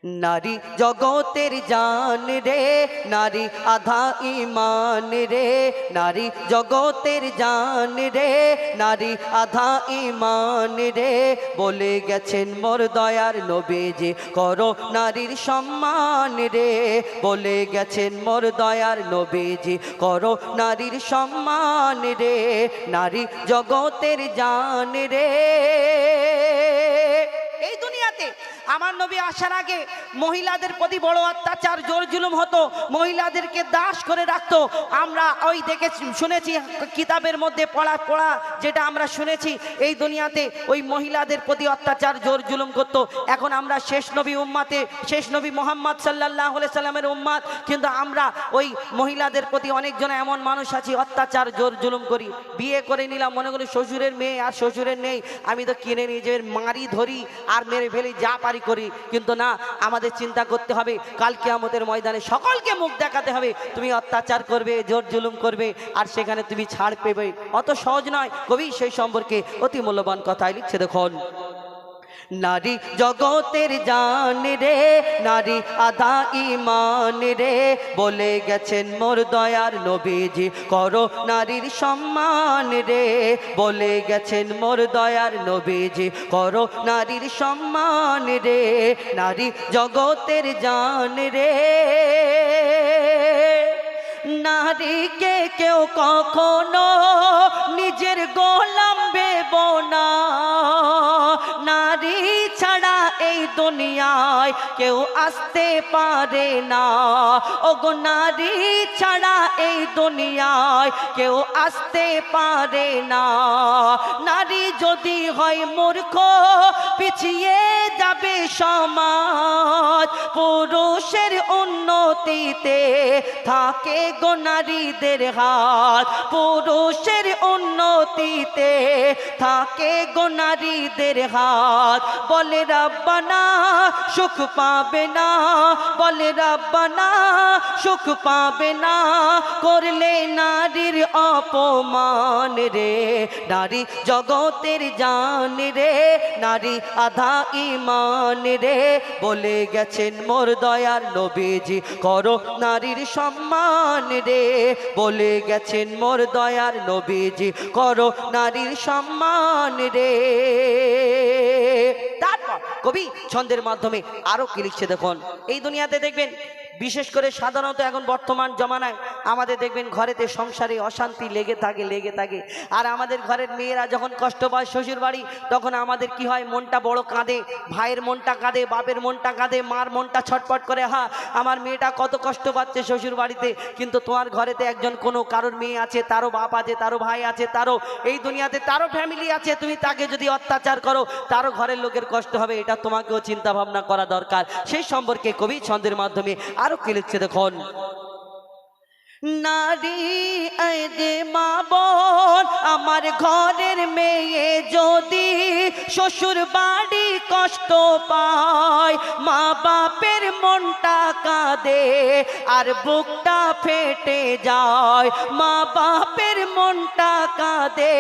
নারী জগতের জান রে, নারী আধা ইমান রে, নারী জগতের জান রে, নারী আধা ইমান রে। বলে গেছেন মোর দয়ার নবীজি করো নারীর সম্মান রে, বলে গেছেন মোর দয়ার নবীজি করো নারীর সম্মান রে, নারী জগতের জান রে। এই দুনিয়াতে আমার নবী আসার আগে মহিলাদের প্রতি বড় অত্যাচার জোর জুলুম হতো, মহিলাদেরকে দাস করে রাখতো। আমরা ওই দেখে শুনেছি কিতাবের মধ্যে পড়া যেটা আমরা শুনেছি, এই দুনিয়াতে ওই মহিলাদের প্রতি অত্যাচার জোর জুলুম করতো। এখন আমরা শেষ নবী উম্মাতে, শেষ নবী মুহাম্মদ সাল্লাল্লাহু আলাইহি সাল্লামের উম্মাত, কিন্তু আমরা ওই মহিলাদের প্রতি অনেকজন এমন মানুষ আছি অত্যাচার জোর জুলুম করি। বিয়ে করে নিলাম, মনে করি শ্বশুরের মেয়ে আর শ্বশুরের নেই, আমি তো কিনে নিজের মারি ধরি আর মেরে ফেলি, যা পারি করি। কিন্তু না, আমাদের চিন্তা করতে হবে কাল কিয়ামতের ময়দানে সকলকে মুখ দেখাতে হবে। তুমি অত্যাচার করবে, জোর জুলুম করবে, আর সেখানে তুমি ছাড় পেবে, অত সহজ নয়। কবি সেই সম্পর্কে অতি মূল্যবান কথাই লিখছে, দেখুন। নারী জগতের জান রে, নারী আধা ইমান রে, বলে গেছেন মোর দয়ার নবীজি করো নারীর সম্মান রে, বলে গেছেন মোর দয়ার নবীজি করো নারীর সম্মান রে, নারী জগতের জান রে। নারীকে কেউ কখনো নিজের গোলাম ভেবো না, নারী ছাড়া এই দুনিয়ায় কেউ আসতে পারে না। ওগো নারী ছাড়া এই দুনিয়ায় কেউ আসতে পারে না। নারী যদি হয় মূর্খ পিছিয়ে যাবে সমাজ, পুরুষের উন্নতিতে থাকে গো নারীদের হাত, পুরুষের উন্নতিতে থাকে গো নারীদের হাত। বলে রাব্বানা সুখ পাবে না, বলে রাব্বানা সুখ পাবে না, করলে নারীর অপমান রে। নারী জগতের জান রে, নারী আধা ইমান রে, বলে গেছেন মোর দয়ার নবীজি করো নারীর সম্মান রে, বলে গেছেন মোর দয়ার নবীজি করো নারীর সম্মান রে। তারপর কবি ছন্দের মাধ্যমে আরো কি লিখছে, দেখুন। এই দুনিয়াতে দেখবেন বিশেষ করে সাধারণত এখন বর্তমান জমানায় আমাদের দেখবেন ঘরেতে সংসারে অশান্তি লেগে থাকে। আর আমাদের ঘরের মেয়েরা যখন কষ্ট পায় শ্বশুর বাড়ি, তখন আমাদের কি হয়, মনটা বড় কাঁদে, ভাইয়ের মনটা কাঁদে, বাপের মনটা কাঁদে, মার মনটা ছটফট করে, হ্যাঁ আমার মেয়েটা কত কষ্ট পাচ্ছে শ্বশুর বাড়িতে। কিন্তু তোমার ঘরেতে একজন কোনো কারোর মেয়ে আছে, তারও বাপ আছে, তারও ভাই আছে, তারও এই দুনিয়াতে তারও ফ্যামিলি আছে, তুমি তাকে যদি অত্যাচার করো তারও ঘরের লোকের কষ্ট হবে, এটা তোমাকেও চিন্তা ভাবনা করা দরকার। সেই সম্পর্কে কবি ছন্দের মাধ্যমে আরো কি লিখছে, দেখুন। নারী এই যে মা বোন, আমার ঘরের মেয়ে যদি শ্বশুর বাড়ি কষ্ট পায়, মা বাপের মনটা কাঁদে আর বুকটা ফেটে যায়, মা বাপের মনটা কাঁদে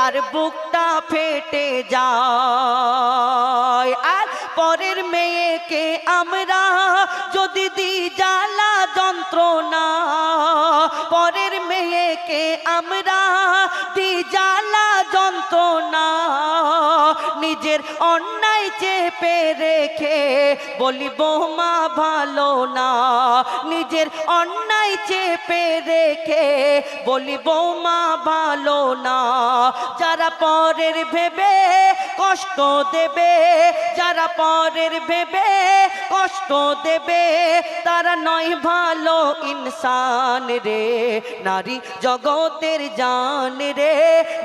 আর বুকটা ফেটে যায়। আর পরের মেয়েকে আমরা যদি দিই জ্বালা যন্ত্রণা, পরের মেয়েকে আমরা দিই জ্বালা যন্ত্রণা, নিজের অন্যায় চেপে রেখে বলি বৌমা ভালো না, নিজের অন্যায় চেপে রেখে বলি বৌমা ভালো না। যারা পরের ভেবে কষ্ট দেবে, যারা পরের ভেবে কষ্ট দেবে, তারা নয় ভালো ইনসান রে। নারী জগতের জান রে,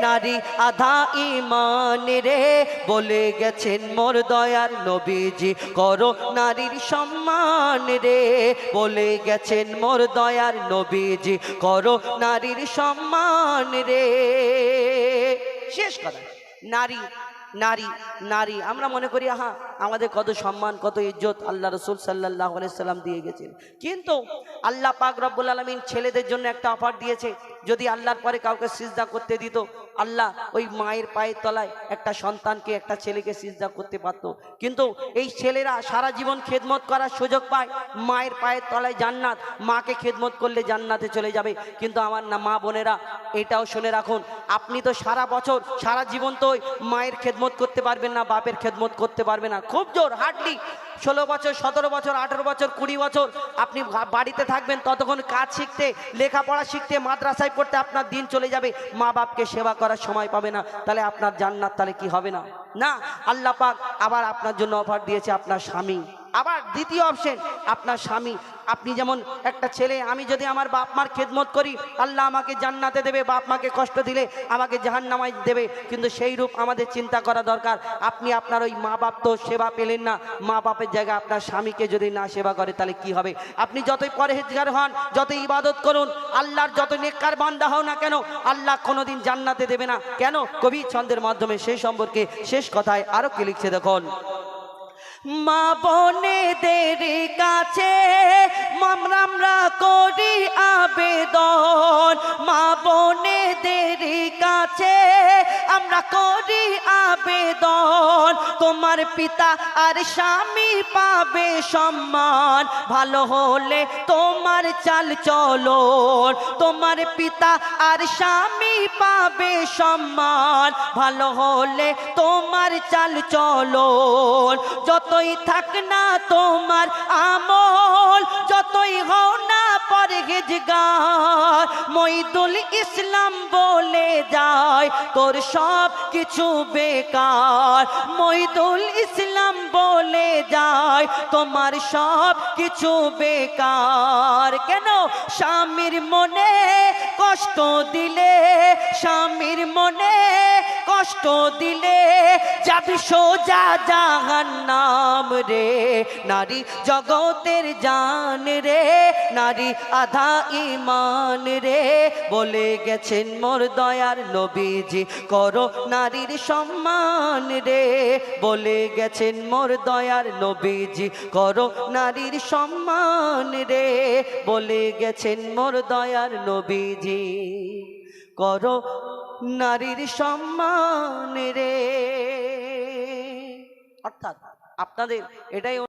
নারী আধা ইমান রে, বলে গেছেন মোর দয়ার নবীজি করো নারীর সম্মান রে, বলে গেছেন মোর দয়ার নবীজি করো নারীর সম্মান রে। শেষ কথা, নারী নারী নারী আমরা মনে করি আহা আমাদের কত সম্মান, কত ইজ্জত আল্লাহ রসুল সাল্লাল্লাহু আলাইহি সাল্লাম দিয়ে গেছেন। কিন্তু আল্লাহ পাক রব্বুল আলামিন ছেলেদের জন্য একটা অফার দিয়েছে, যদি আল্লাহর পরে কাউকে সিজদা করতে দিত, আল্লাহ ওই মায়ের পায়ের তলায় একটা সন্তানকে, একটা ছেলেকে সিজদা করতে পারত। কিন্তু এই ছেলেরা সারা জীবন খেদমত করার সুযোগ পায়, মায়ের পায়ের তলায় জান্নাত, মাকে খেদমত করলে জান্নাতে চলে যাবে। কিন্তু আমার না মা বোনেরা, এটাও শুনে রাখুন, আপনি তো সারা বছর সারা জীবন তো ওই মায়ের খেদমত করতে পারবেন না, বাপের খেদমত করতে পারবেন না। খুব জোর হার্ডলি 16 বছর, 17 বছর, 18 বছর, 20 বছর আপনি বাড়িতে থাকবেন, ততক্ষণ কাজ শিখতে, লেখাপড়া শিখতে, মাদ্রাসায় পড়তে আপনার দিন চলে যাবে, মা বাপকে সেবা করার সময় পাবে না। তাহলে আপনার জান্নাত তাহলে কি হবে না? না, আল্লাহ পাক আবার আপনার জন্য অফার দিয়েছে আপনার স্বামী। আবার দ্বিতীয় অপশন আপনার স্বামী। আপনি যেমন একটা ছেলে, আমি যদি আমার বাপ মার খেদমত করি, আল্লাহ আমাকে জান্নাতে দেবে, বাপ মাকে কষ্ট দিলে আমাকে জাহান্নামায় দেবে। কিন্তু সেই রূপ আমাদের চিন্তা করা দরকার। আপনি আপনার ওই মা বাপ তো সেবা পেলেন না, মা বাপের জায়গায় আপনার স্বামীকে যদি না সেবা করে তাহলে কি হবে? আপনি যতই পরহেজগার হন, যতই ইবাদত করুন, আল্লাহর যত নেককার বান্দা হও না কেন, আল্লাহ কোনোদিন জান্নাতে দেবে না। কেন? কবি ছন্দের মাধ্যমে সেই সম্পর্কে শেষ কথায় আরো কি লিখছে দেখুন। মা বোনেদের কাছে আমরা করি আবেদন, মা বোনেদের কাছে আমরা করি আবেদন, তোমার পিতা আর স্বামী পাবে সম্মান, ভালো হলে তোমার চাল চলন, তোমার পিতা আর স্বামী পাবে সম্মান, ভালো হলে তোমার চাল চলন। যতই থাক না তোমার আমল, যতই হও না পরহেজগার, মঈদুল ইসলাম বলে যায় তোর সব কিছু বেকার, মঈদুল ইসলাম বলে যায় তোমার সব কিছু বেকার। কেন? স্বামীর মনে কষ্ট দিলে, স্বামীর মনে কষ্ট দিলে যাবি সোজা জাহান্নাম রে, নারী জগতের জান রে, নারী আধা ঈমান রে, বলে গেছেন মোর দয়ার নবীজি করো নারীর সম্মান রে, বলে গেছেন মোর দয়ার নবীজি করো নারীর সম্মান রে, বলে গেছেন মোর দয়ার নবীজি করো নারীর সম্মান রে। অর্থাৎ আপনাদের এটাই